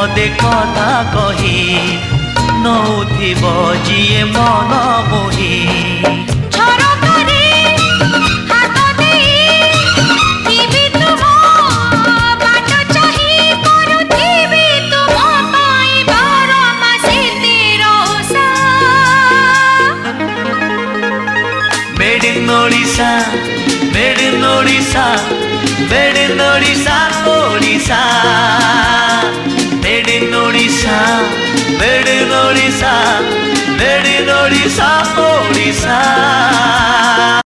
पदे कथा कही नौथिब जिए मन मोही Made in Odisha, made in Odisha, made in Odisha, Odisha. Made in Odisha, made in Odisha, made in Odisha, Odisha.